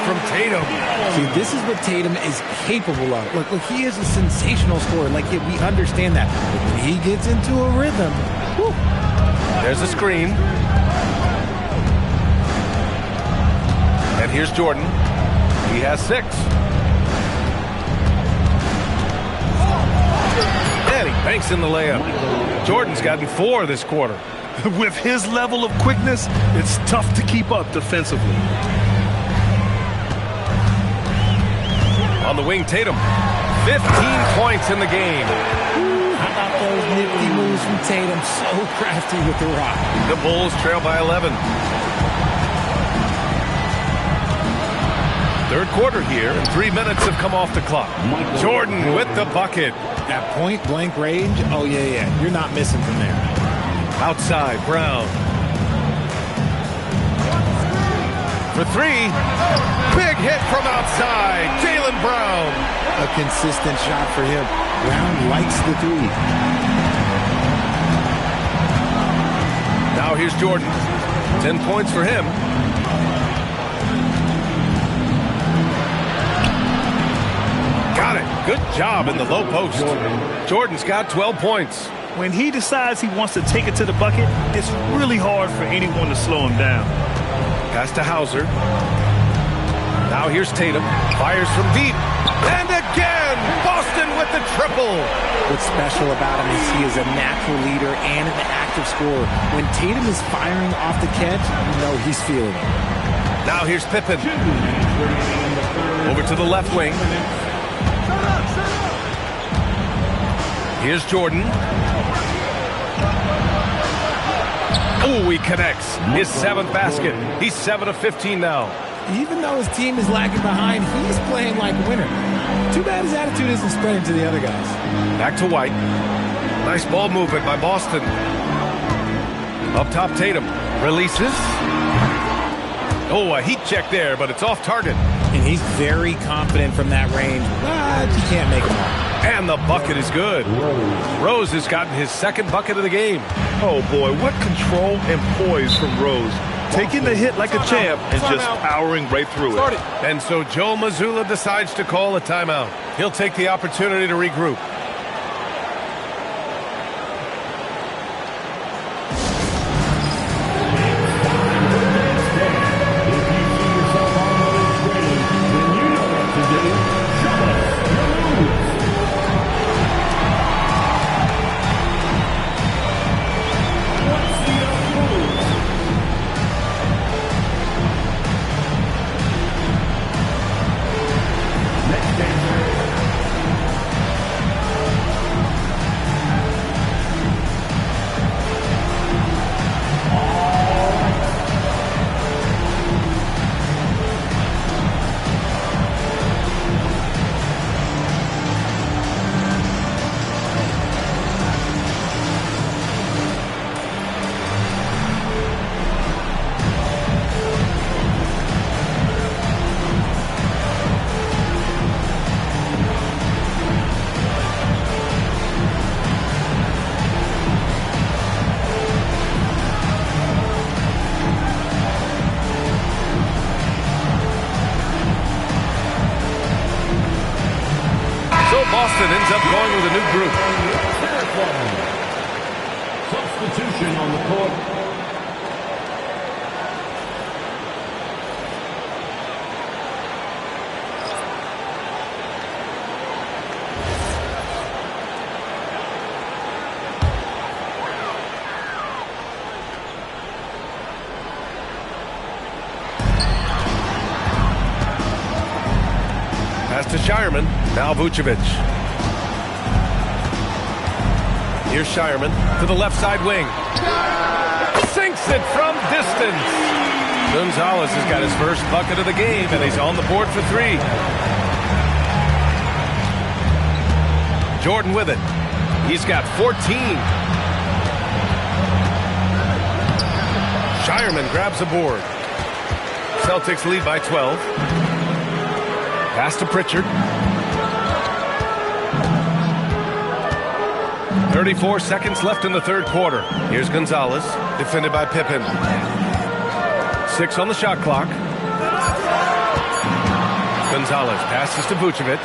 from Tatum. See, this is what Tatum is capable of. Look, he is a sensational scorer. Like, yeah, we understand that. But when he gets into a rhythm, whew. There's a screen. And here's Jordan. He has 6. And he banks in the layup. Jordan's gotten 4 this quarter. With his level of quickness, it's tough to keep up defensively. On the wing, Tatum. 15 points in the game. How about those nifty moves from Tatum? So crafty with the rock. The Bulls trail by 11. Third quarter here, and 3 minutes have come off the clock. Jordan with the bucket. At point-blank range, oh, yeah. You're not missing from there. Outside, Brown. For 3. Big hit from outside. Jaylen Brown. A consistent shot for him. Brown likes the 3. Now here's Jordan. 10 points for him. Got it. Good job in the low post. Jordan's got 12 points. When he decides he wants to take it to the bucket, it's really hard for anyone to slow him down. Pass to Hauser. Now here's Tatum. Fires from deep. And again, Boston with the triple. What's special about him is he is a natural leader and an active scorer. When Tatum is firing off the catch, you know he's feeling it. Now here's Pippen. Over to the left wing. Here's Jordan. Oh, he connects. His 7th basket. He's 7 of 15 now. Even though his team is lagging behind, he's playing like a winner. Too bad his attitude isn't spreading to the other guys. Back to White. Nice ball movement by Boston. Up top, Tatum. Releases. Oh, a heat check there, but it's off target. And he's very confident from that range, but you can't make him all. And the bucket is good. Rose has gotten his 2nd bucket of the game. Oh, boy, what control and poise from Rose. Taking the hit like a champ and just powering right through it. And so Joe Mazzulla decides to call a timeout. He'll take the opportunity to regroup. Boston ends up going with a new group. Substitution on the court. Pass to Shireman. Now Vucevic. Here's Shireman to the left side wing. Sinks it from distance. Gonzalez has got his first bucket of the game, and he's on the board for 3. Jordan with it. He's got 14. Shireman grabs a board. Celtics lead by 12. Pass to Pritchard. 34 seconds left in the third quarter. Here's Gonzalez, defended by Pippen. 6 on the shot clock. Gonzalez passes to Vucevic.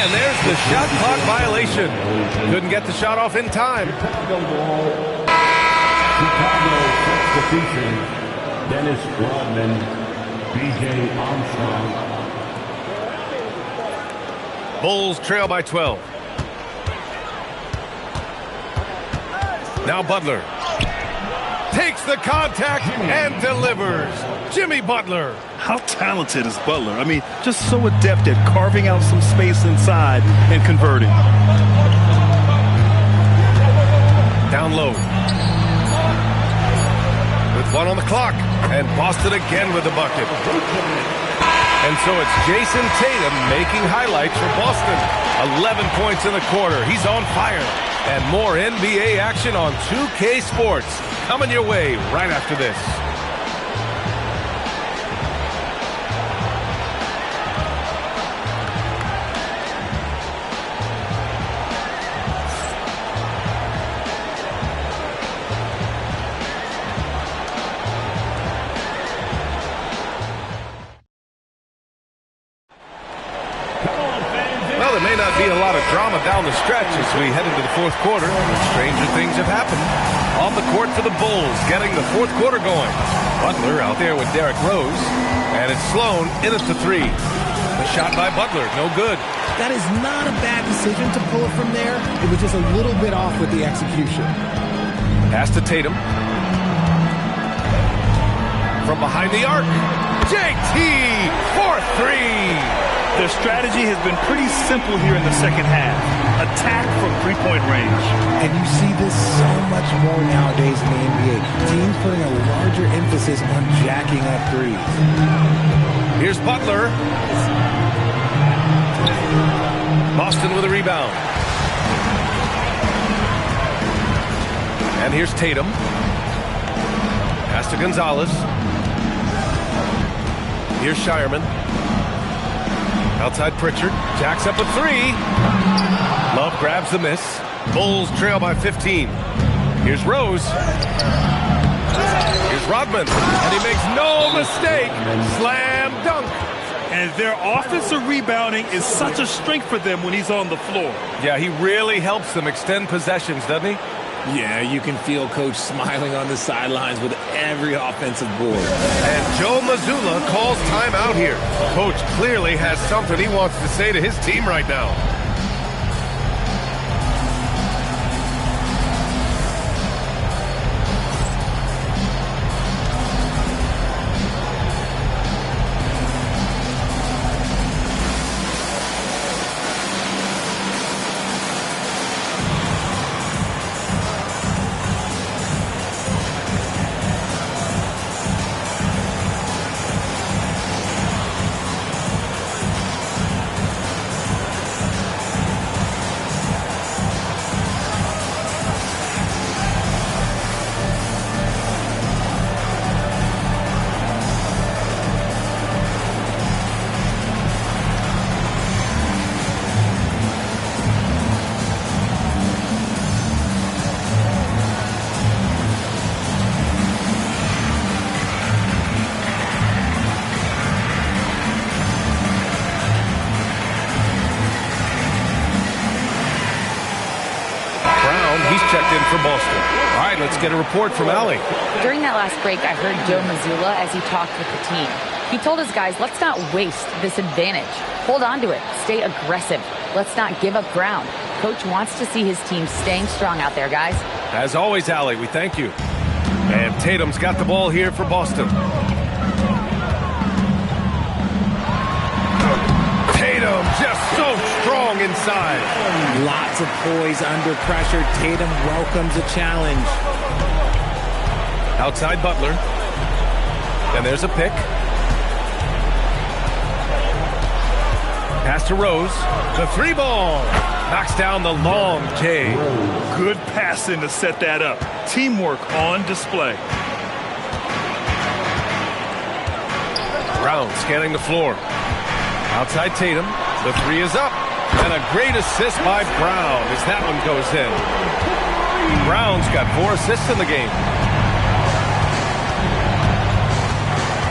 And there's the shot clock violation. Couldn't get the shot off in time. Chicago substitution. Dennis Rodman, B.J. Armstrong. Bulls trail by 12. Now Butler. Takes the contact and delivers. Jimmy Butler. How talented is Butler? I mean, just so adept at carving out some space inside and converting. Down low. With 1 on the clock. And Boston again with the bucket. And so it's Jason Tatum making highlights for Boston. 11 points in the quarter. He's on fire. And more NBA action on 2K Sports. Coming your way right after this. Well, there may not be a lot of drama down the stretch as we head into the fourth quarter. Stranger things have happened. On the court for the Bulls, getting the fourth quarter going. Butler out there with Derrick Rose. And it's Sloan in at the 3. The shot by Butler, no good. That is not a bad decision to pull it from there. It was just a little bit off with the execution. Pass to Tatum. From behind the arc. JT for 3. Their strategy has been pretty simple here in the second half. Attack from three-point range. And you see this so much more nowadays in the NBA. Teams putting a larger emphasis on jacking up threes. Here's Butler. Boston with a rebound. And here's Tatum. Pass to Gonzalez. Here's Shireman. Outside Pritchard. Jacks up a 3. Love grabs the miss. Bulls trail by 15. Here's Rose. Here's Rodman. And he makes no mistake. Slam dunk. And their offensive rebounding is such a strength for them when he's on the floor. Yeah, he really helps them extend possessions, doesn't he? Yeah, you can feel Coach smiling on the sidelines with every offensive board. And Joe Mazzulla calls timeout here. Coach clearly has something he wants to say to his team right now. Checked in for Boston. All right, let's get a report from Allie. During that last break, I heard Joe Mazzulla as he talked with the team. He told his guys, let's not waste this advantage. Hold on to it. Stay aggressive. Let's not give up ground. Coach wants to see his team staying strong out there, guys. As always, Allie, we thank you. And Tatum's got the ball here for Boston. Tatum just so strong inside. Lots of poise under pressure. Tatum welcomes a challenge. Outside Butler. And there's a pick. Pass to Rose. The 3 ball. Knocks down the long J. Good passing to set that up. Teamwork on display. Brown scanning the floor. Outside Tatum. The 3 is up. And a great assist by Brown as that one goes in. Brown's got 4 assists in the game.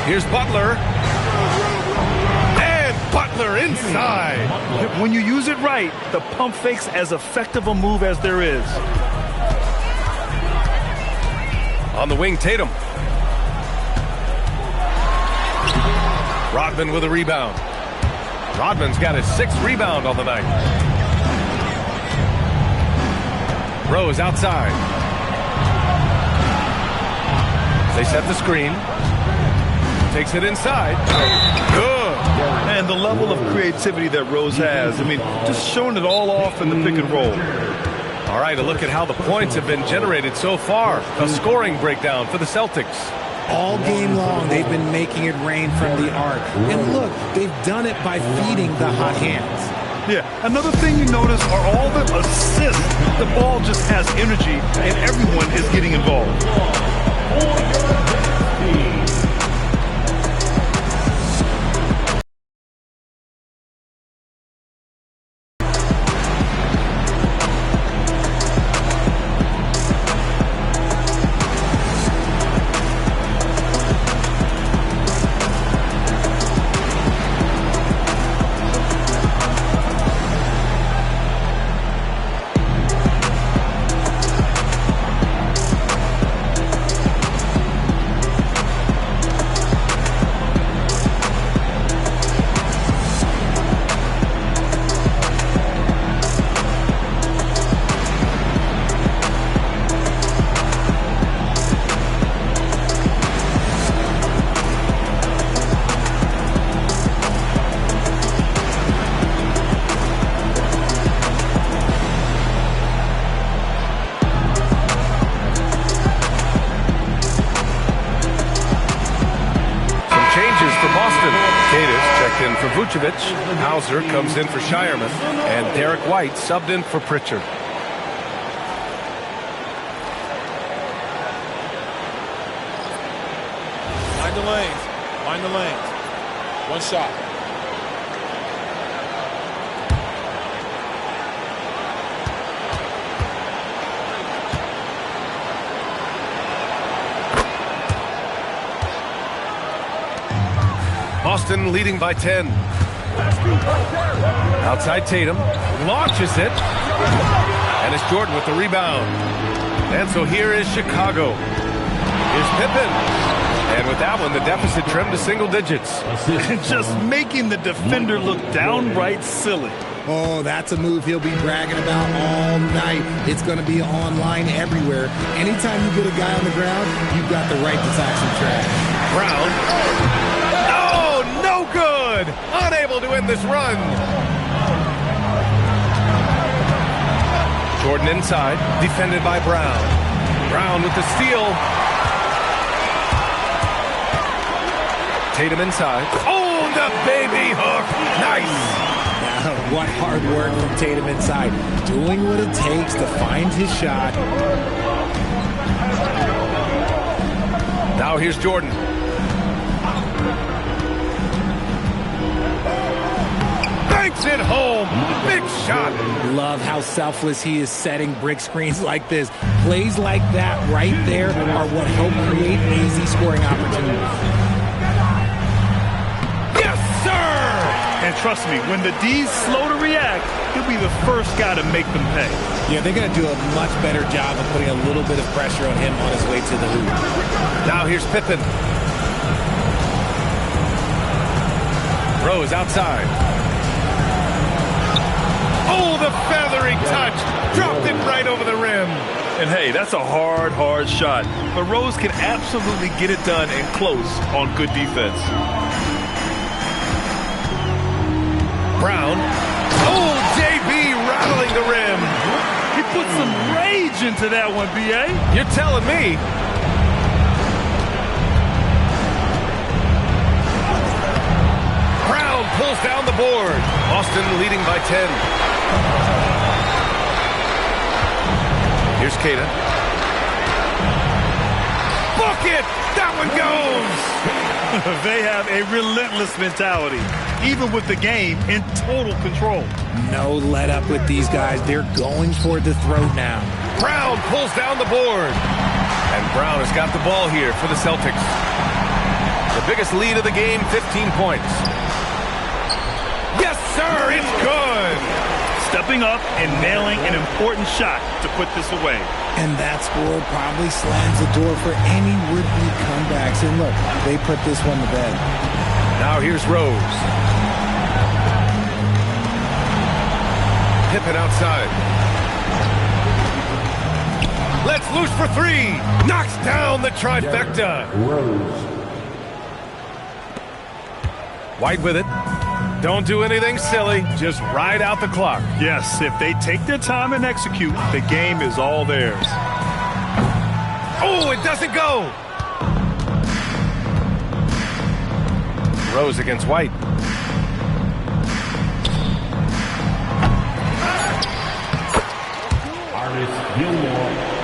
Here's Butler. And Butler inside. When you use it right, the pump fake's as effective a move as there is. On the wing, Tatum. Rodman with a rebound. Rodman's got his 6th rebound on the night. Rose outside. They set the screen. Takes it inside. Good. And the level of creativity that Rose has, I mean, just showing it all off in the pick and roll. All right, a look at how the points have been generated so far. A scoring breakdown for the Celtics. All game long, they've been making it rain from the arc. And look, they've done it by feeding the hot hands. Yeah, another thing you notice are all the assists. The ball just has energy, and everyone is getting involved. In for Vucevic. Hauser comes in for Shireman. And Derek White subbed in for Pritchard. Mind the lanes. Mind the lanes. One shot. Boston leading by 10. Outside Tatum. Launches it. And it's Jordan with the rebound. And so here is Chicago. Here's Pippen. And with that one, the deficit trimmed to single digits. Just making the defender look downright silly. Oh, that's a move he'll be bragging about all night. It's going to be online everywhere. Anytime you get a guy on the ground, you've got the right to talk some trash. Brown. No good! Unable to end this run. Jordan inside, defended by Brown. Brown with the steal. Tatum inside. Oh, the baby hook! Nice! What hard work from Tatum inside. Doing what it takes to find his shot. Now here's Jordan. Banks it home. Big shot. Love how selfless he is setting brick screens like this. Plays like that right there are what help create easy scoring opportunities. Yes, sir! And trust me, when the D's slow to react, he'll be the first guy to make them pay. Yeah, they're going to do a much better job of putting a little bit of pressure on him on his way to the hoop. Now here's Pippen. Rose outside. Oh, the feathery touch. Dropped it right over the rim. And hey, that's a hard shot. But Rose can absolutely get it done and close on good defense. Brown. Oh, JB rattling the rim. He put some rage into that one, B.A. You're telling me. Brown pulls down the board. Boston leading by 10. Here's Keita. Bucket! That one goes! They have a relentless mentality, even with the game in total control. No let up with these guys. They're going for the throat now. Brown pulls down the board. And Brown has got the ball here for the Celtics. The biggest lead of the game, 15 points. Yes, stepping up and nailing an important shot to put this away. And that score probably slams the door for any would-be comebacks. And look, they put this one to bed. Now here's Rose. Pippen outside. Let's loose for three. Knocks down the trifecta. Rose. White with it. Don't do anything silly. Just ride out the clock. Yes, if they take their time and execute, the game is all theirs. Oh, it doesn't go. Rose against White. Artist Gilmore.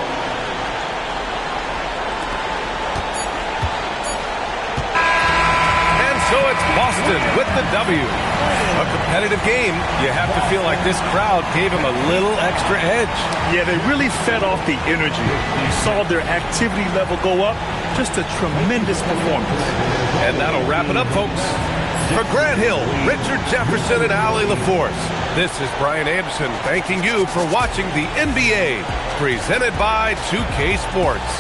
So it's Boston with the W. A competitive game. You have to feel like this crowd gave him a little extra edge. Yeah, they really fed off the energy. You saw their activity level go up. Just a tremendous performance. And that'll wrap it up, folks. For Grant Hill, Richard Jefferson, and Allie LaForce, this is Brian Anderson thanking you for watching the NBA, presented by 2K Sports.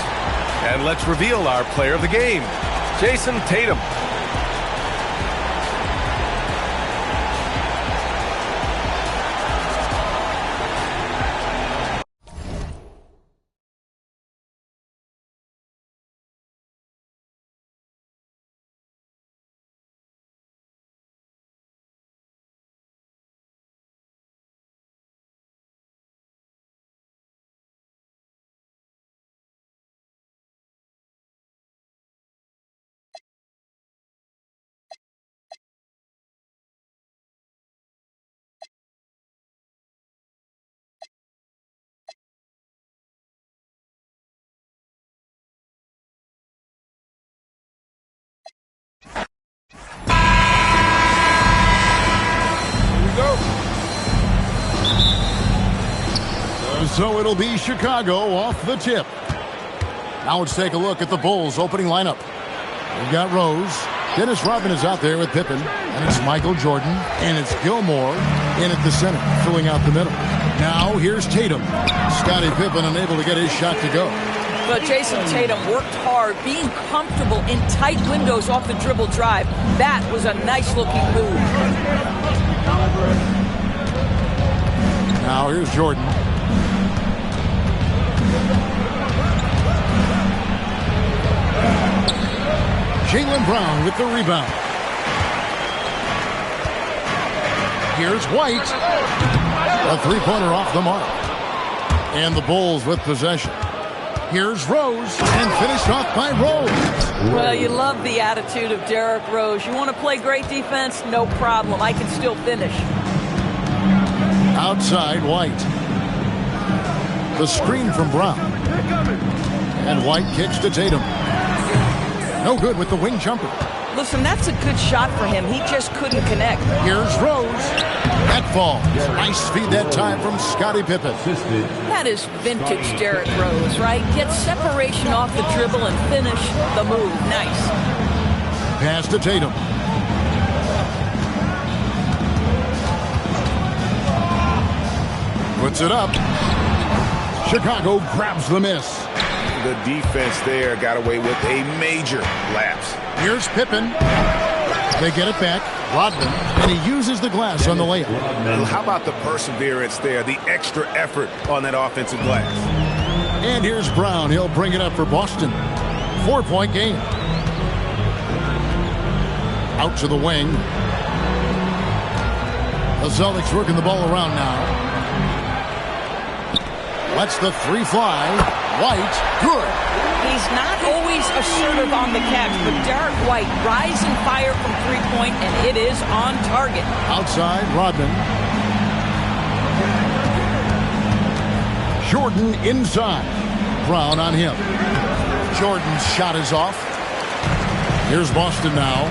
And let's reveal our player of the game, Jason Tatum. So it'll be Chicago off the tip. Now let's take a look at the Bulls opening lineup. We've got Rose. Dennis Rodman is out there with Pippen. And it's Michael Jordan. And it's Gilmore in at the center, filling out the middle. Now here's Tatum. Scottie Pippen unable to get his shot to go. But Jason Tatum worked hard, being comfortable in tight windows off the dribble drive. That was a nice-looking move. Now here's Jordan. Jaylen Brown with the rebound. Here's White. A three-pointer off the mark. And the Bulls with possession. Here's Rose, and finished off by Rose. Well, you love the attitude of Derrick Rose. You want to play great defense? No problem. I can still finish. Outside, White. The screen from Brown. And White kicks to Tatum. No good with the wing jumper. Listen, that's a good shot for him. He just couldn't connect. Here's Rose. That falls. Nice feed that time from Scottie Pippen. That is vintage Derrick Rose, right? Get separation off the dribble and finish the move. Nice. Pass to Tatum. Puts it up. Chicago grabs the miss. The defense there got away with a major lapse. Here's Pippen. They get it back. Rodman, and he uses the glass on the layup. How about the perseverance there, the extra effort on that offensive glass? And here's Brown. He'll bring it up for Boston. 4-point game. Out to the wing. The Celtics working the ball around now. Lets the three fly. White, good. He's not always assertive on the catch, but Derrick White, rise and fire from three-point, and it is on target. Outside, Rodman. Jordan inside. Brown on him. Jordan's shot is off. Here's Boston now.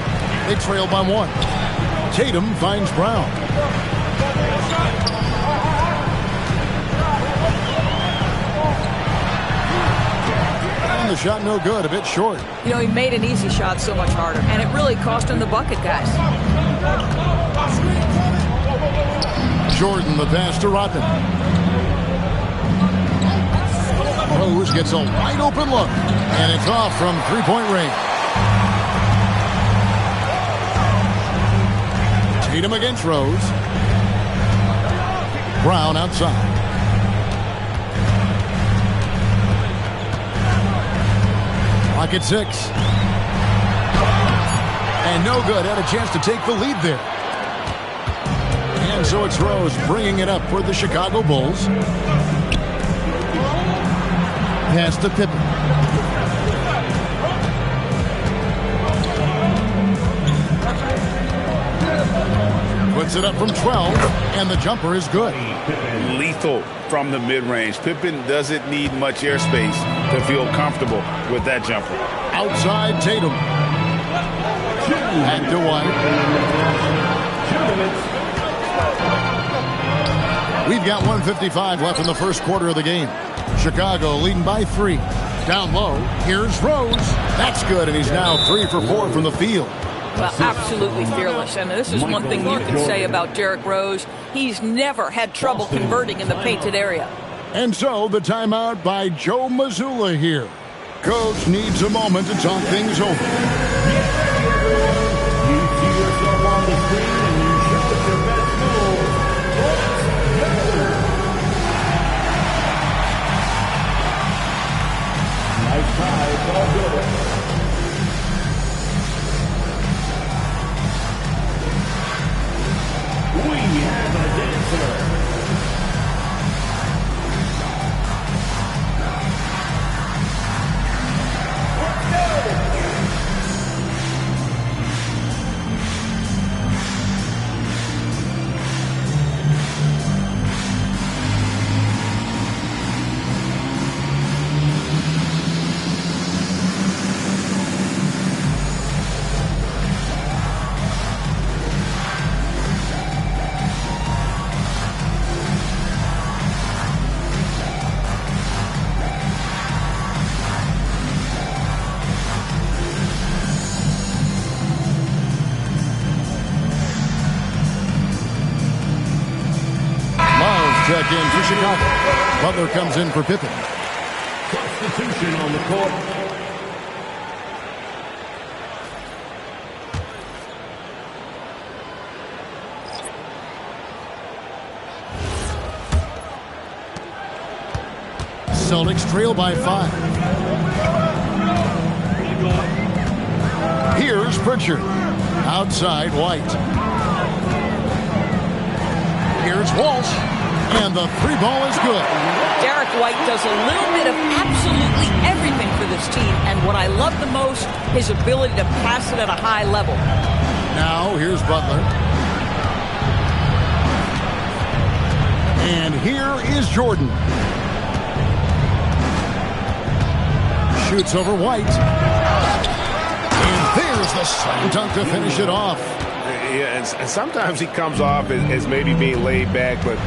They trail by one. Tatum finds Brown. The shot no good, a bit short. You know, he made an easy shot so much harder, and it really cost him the bucket, guys. Jordan, the pass to Rodman. Rose gets a wide open look, and it's off from three-point range. Tatum against Rose. Brown outside. Clock at 6. And no good. Had a chance to take the lead there. And so it's Rose bringing it up for the Chicago Bulls. Pass to Pippen. Puts it up from 12, and the jumper is good. Lethal from the mid-range. Pippen doesn't need much airspace to feel comfortable with that jumper. Outside Tatum. Back to White. We've got 1:55 left in the first quarter of the game. Chicago leading by 3. Down low, here's Rose. That's good, and he's now 3 for 4 from the field. Well, absolutely fearless. And this is one thing you can say about Derrick Rose. He's never had trouble converting in the painted area. And so the timeout by Joe Mazzulla here. Coach needs a moment to talk things over. You see yourself on the screen and you show us your best move. Nice try, it's all good. We have a dancer. Check in for Chicago. Butler comes in for Pippen. Substitution on the court. Celtics trail by 5. Here's Pritchard. Outside White. Here's Walsh. And the 3-ball is good. Derrick White does a little bit of absolutely everything for this team. And what I love the most, his ability to pass it at a high level. Now here's Butler. And here is Jordan. Shoots over White. And there's the slam dunk to finish it off. Yeah, and sometimes he comes off as maybe being laid back, but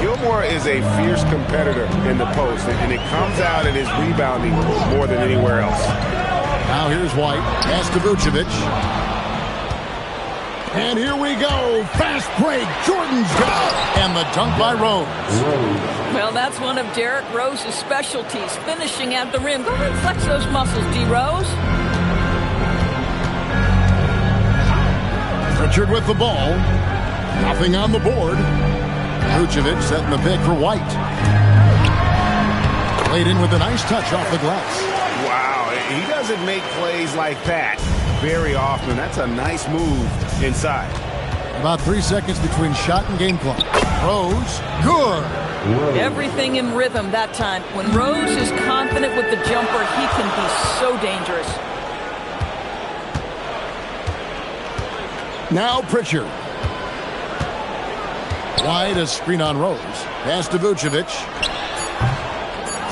Gilmore is a fierce competitor in the post, and it comes out in his rebounding more than anywhere else. Now here's White. Pass to Vucevic. And here we go. Fast break. Jordan's got it. And the dunk by Rose. Well, that's one of Derrick Rose's specialties, finishing at the rim. Go ahead and flex those muscles, D. Rose. Pritchard with the ball. Nothing on the board. Vucevic setting the pick for White. Played in with a nice touch off the glass. Wow, he doesn't make plays like that very often. That's a nice move inside. About 3 seconds between shot and game clock. Rose, good. Everything in rhythm that time. When Rose is confident with the jumper, he can be so dangerous. Now Pritchard. Wide, a screen on Rose. Pass to Vucevic.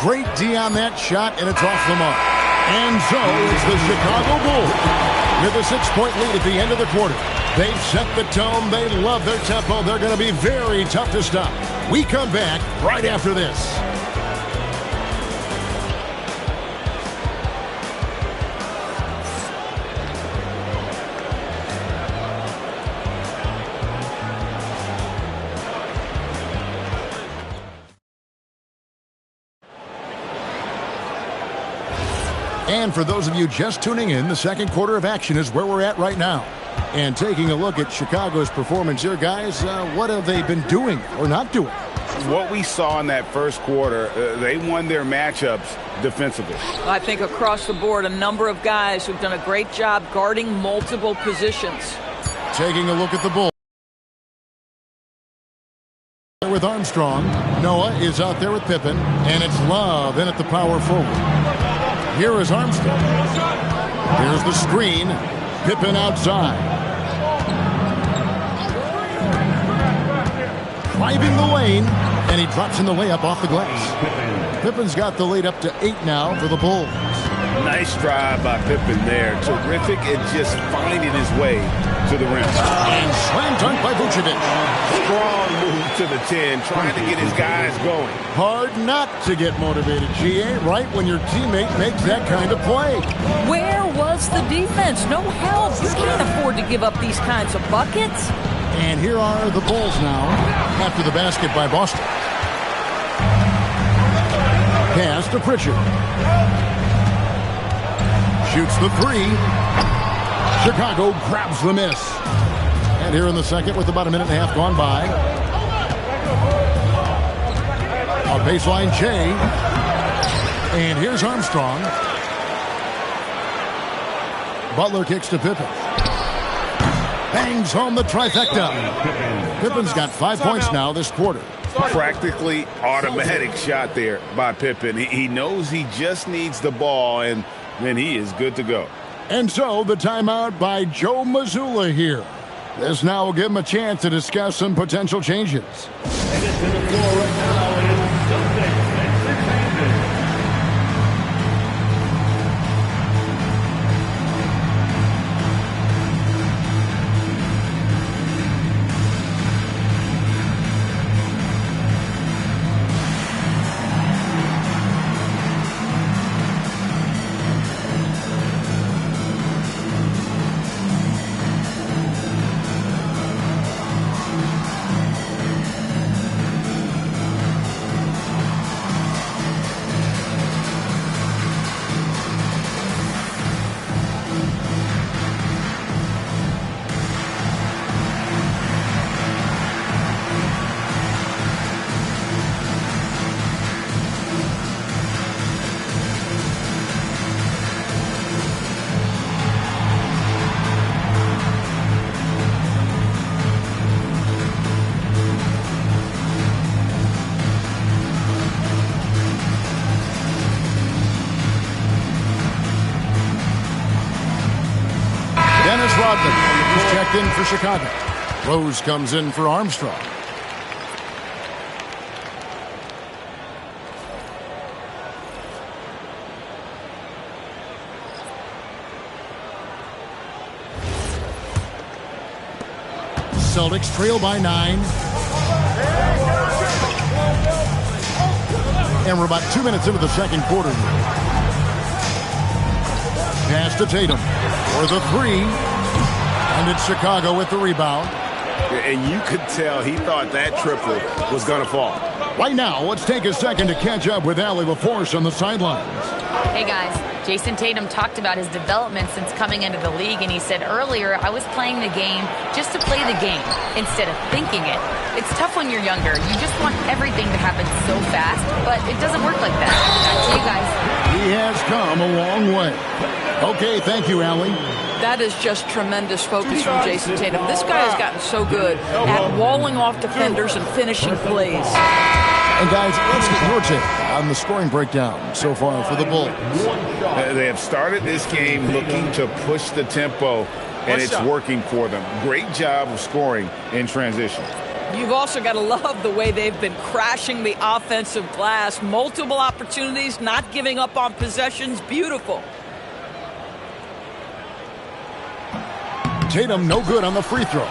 Great D on that shot, and it's off the mark. And so it's the Chicago Bulls with a 6-point lead at the end of the quarter. They've set the tone. They love their tempo. They're going to be very tough to stop. We come back right after this. And for those of you just tuning in, the second quarter of action is where we're at right now. And taking a look at Chicago's performance here, guys, what have they been doing or not doing? What we saw in that first quarter, they won their matchups defensively. I think across the board, a number of guys who've done a great job guarding multiple positions. Taking a look at the Bulls. With Armstrong, Noah is out there with Pippen, and it's Love in at the power forward. Here is Armstrong. Here's the screen. Pippen outside. Driving the lane, and he drops in the layup off the glass. Pippen's got the lead up to 8 now for the Bulls. Nice drive by Pippen there. Terrific at just finding his way to the rim. And slam dunk by Vucevic. Strong move to the 10, trying to get his guys going. Hard not to get motivated, GA, right when your teammate makes that kind of play. Where was the defense? No help. You can't afford to give up these kinds of buckets. And here are the Bulls now after the basket by Boston. Pass to Pritchard. Shoots the 3. Chicago grabs the miss. And here in the second with about a minute and a half gone by. On baseline, Jay. And here's Armstrong. Butler kicks to Pippen. Bangs home the trifecta. Pippen's got 5 points now this quarter. Practically automatic shot there by Pippen. He knows he just needs the ball, and then he is good to go. And so the timeout by Joe Mazzulla here. This now will give him a chance to discuss some potential changes. And it's in the floor right now is Sunday. He's checked in for Chicago. Rose comes in for Armstrong. Celtics trail by 9. And we're about 2 minutes into the second quarter. Pass to Tatum for the 3. And it's Chicago with the rebound. And you could tell he thought that triple was going to fall. Right now, let's take a second to catch up with Allie LaForce on the sidelines. Hey, guys. Jason Tatum talked about his development since coming into the league, and he said earlier, I was playing the game just to play the game instead of thinking it. It's tough when you're younger. You just want everything to happen so fast, but it doesn't work like that. Back to you guys. He has come a long way. Okay, thank you, Allie. That is just tremendous focus from Jason Tatum. This guy has gotten so good at walling off defenders and finishing plays. And guys, let's get your take on the scoring breakdown so far for the Bulls. They have started this game looking to push the tempo, and it's working for them. Great job of scoring in transition. You've also got to love the way they've been crashing the offensive glass. Multiple opportunities, not giving up on possessions. Beautiful. Tatum no good on the free throw.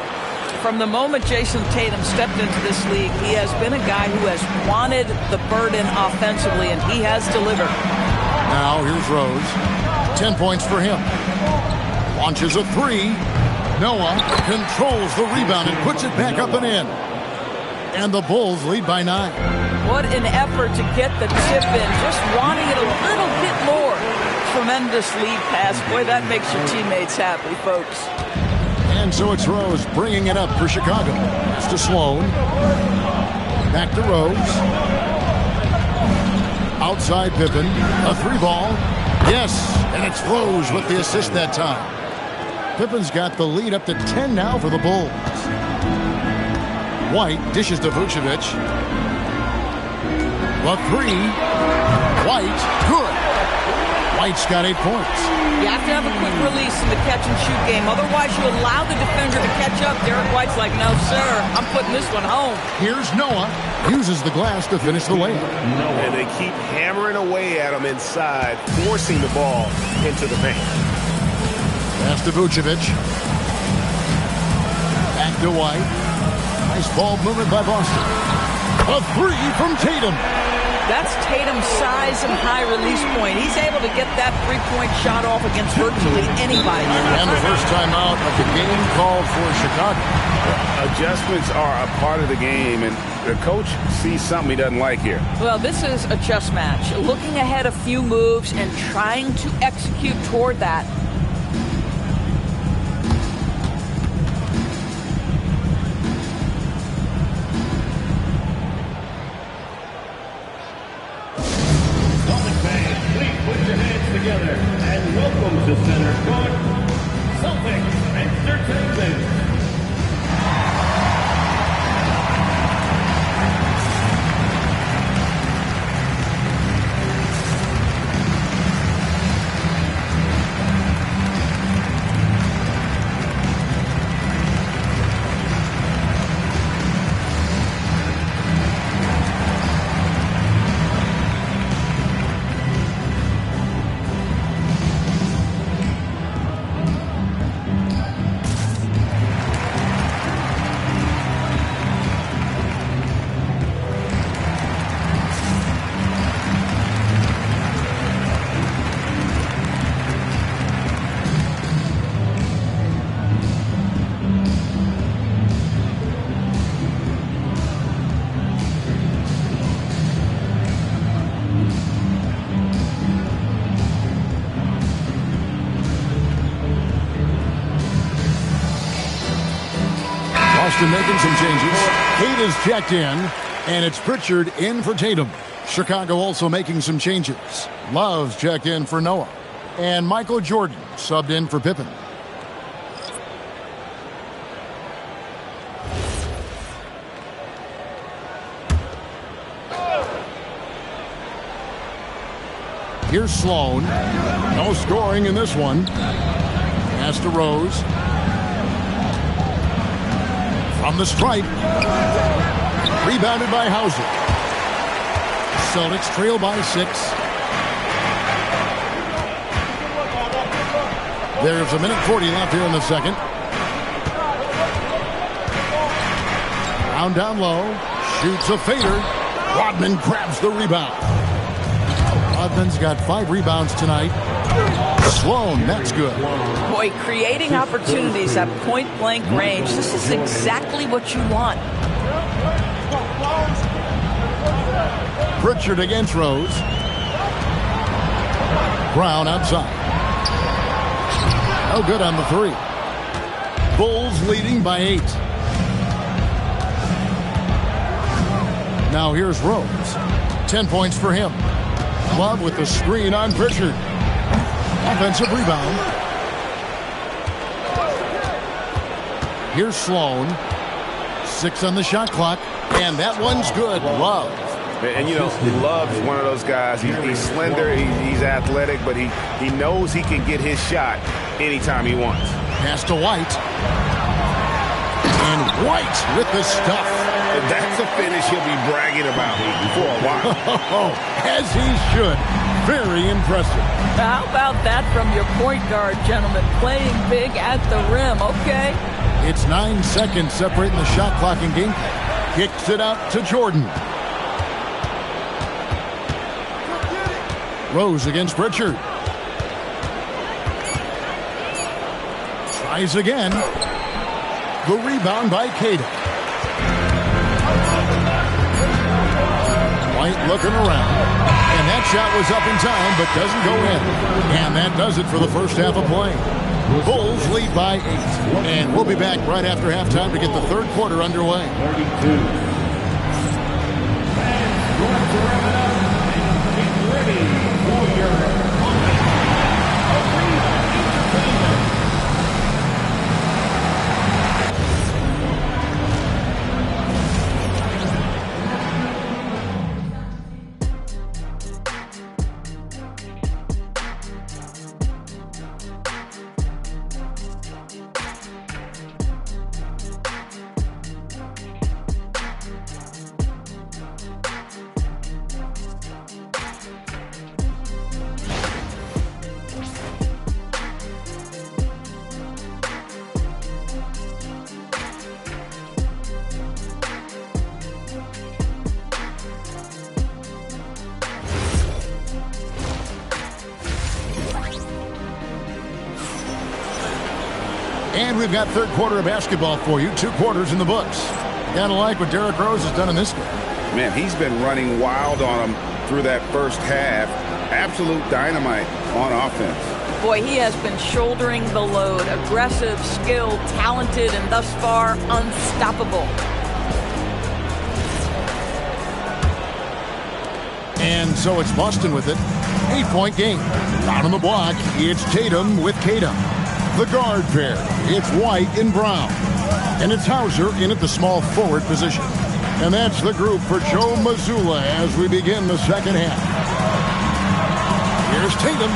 From the moment Jason Tatum stepped into this league, he has been a guy who has wanted the burden offensively, and he has delivered. Now here's Rose. 10 points for him. Launches a 3. Noah controls the rebound and puts it back up and in. And the Bulls lead by 9. What an effort to get the tip in, just wanting it a little bit more. tremendous lead pass. Boy, that makes your teammates happy, folks. And so it's Rose bringing it up for Chicago. It's to Sloan. Back to Rose. Outside Pippen. A 3-ball. Yes, and it's Rose with the assist that time. Pippen's got the lead up to 10 now for the Bulls. White dishes to Vucevic. The 3. White, good. White's got 8 points. You have to have a quick release in the catch-and-shoot game. Otherwise, you allow the defender to catch up. Derek White's like, no, sir, I'm putting this one home. Here's Noah. Uses the glass to finish the layup. And they keep hammering away at him inside, forcing the ball into the paint. Pass to Vucevic. Back to White. Nice ball movement by Boston. A 3 from Tatum. That's Tatum's size and high release point. He's able to get that three-point shot off against virtually anybody. And the first time out of the game called for Chicago. Adjustments are a part of the game, and the coach sees something he doesn't like here. Well, this is a chess match. Looking ahead a few moves and trying to execute toward that. Together and welcome to Center Court, Celtics Entertainment. Boston making some changes. Kate is checked in, and it's Pritchard in for Tatum. Chicago also making some changes. Love's checked in for Noah. And Michael Jordan subbed in for Pippen. Here's Sloan. No scoring in this one. Pass to Rose. From the stripe. Rebounded by Hauser. Celtics trail by 6. There's a minute 40 left here in the second. Brown down low. Shoots a fader. Rodman grabs the rebound. Rodman's got 5 rebounds tonight. Sloan, that's good. Boy, creating opportunities at point-blank range. This is exactly what you want. Pritchard against Rose. Brown outside. No good on the 3. Bulls leading by 8. Now here's Rose. 10 points for him. Love with the screen on Pritchard. Offensive rebound. Here's Sloan. 6 on the shot clock. And that one's good. Love. And, you know, Love's one of those guys. He's slender, he's athletic, but he knows he can get his shot anytime he wants. Pass to White. And White with the stuff. That's a finish he'll be bragging about for a while. As he should. Very impressive. How about that from your point guard, gentlemen? Playing big at the rim, okay? It's 9 seconds separating the shot clock and game. Kicks it out to Jordan. Rose against Pritchard. Tries again. The rebound by Caden. point looking around. And that shot was up in time, but doesn't go in. And that does it for the first half of play. Bulls lead by 8. And we'll be back right after halftime to get the third quarter underway. 32. Get ready for your And we've got third quarter of basketball for you. 2 quarters in the books. Gotta like what Derrick Rose has done in this game. Man, he's been running wild on him through that first half. Absolute dynamite on offense. Boy, he has been shouldering the load. Aggressive, skilled, talented, and thus far unstoppable. And so it's Boston with it. 8-point game. Out on the block, it's Tatum with Tatum. The guard pair, it's White and Brown. And it's Hauser in at the small forward position. And that's the group for Joe Mazzulla as we begin the second half. Here's Tatum.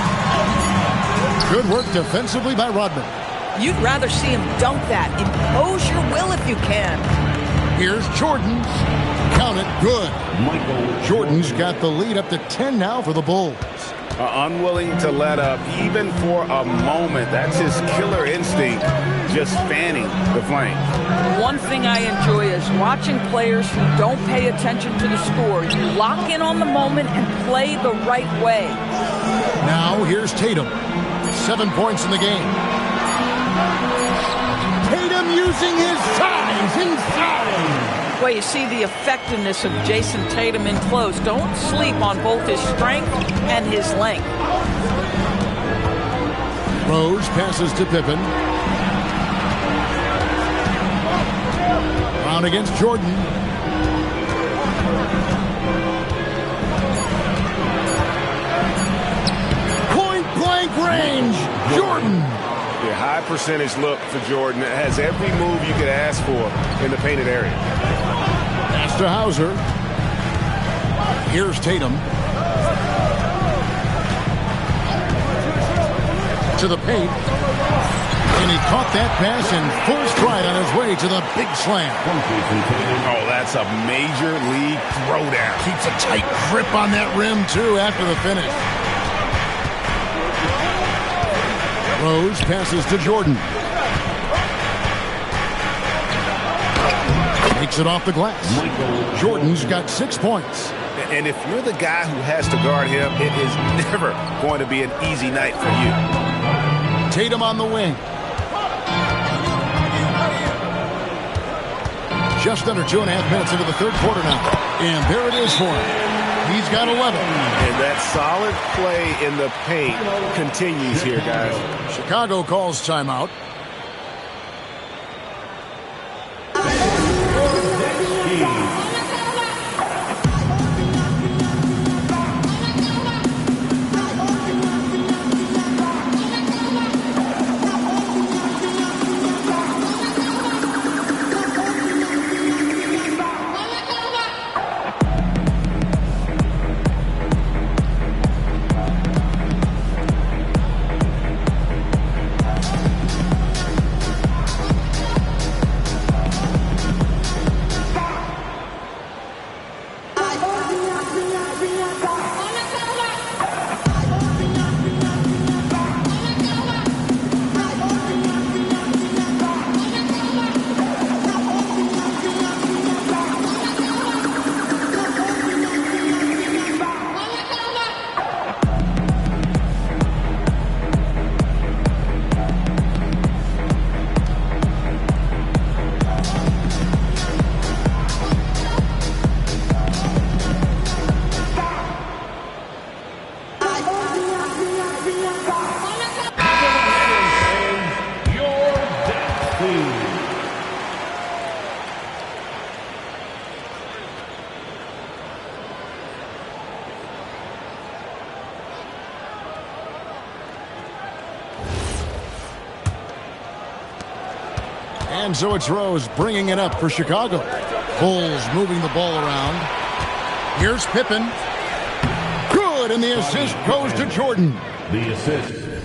Good work defensively by Rodman. You'd rather see him dunk that. Impose your will if you can. Here's Jordan. Count it. Good. Jordan's got the lead up to 10 now for the Bulls. Unwilling to let up even for a moment. That's his killer instinct, just fanning the flame. One thing I enjoy is watching players who don't pay attention to the score. You lock in on the moment and play the right way. Now here's Tatum. 7 points in the game. Tatum using his size inside. Well, you see the effectiveness of Jason Tatum in close. Don't sleep on both his strength and his length. Rose passes to Pippen. Brown against Jordan. Point-blank range. Jordan. Yeah, high percentage look for Jordan. It has every move you could ask for in the painted area. Pass to Hauser. Here's Tatum. To the paint. And he caught that pass in full stride on his way to the big slam. Oh, that's a major league throwdown. Keeps a tight grip on that rim, too, after the finish. Rose passes to Jordan. Takes it off the glass. Jordan's got 6 points. And if you're the guy who has to guard him, it is never going to be an easy night for you. Tatum on the wing. Just under 2.5 minutes into the third quarter now. And there it is for him. He's got 11. And that solid play in the paint continues here, guys. Chicago calls timeout. And so it's Rose bringing it up for Chicago. Bulls moving the ball around. Here's Pippen. Good, and the assist goes to Jordan. The assist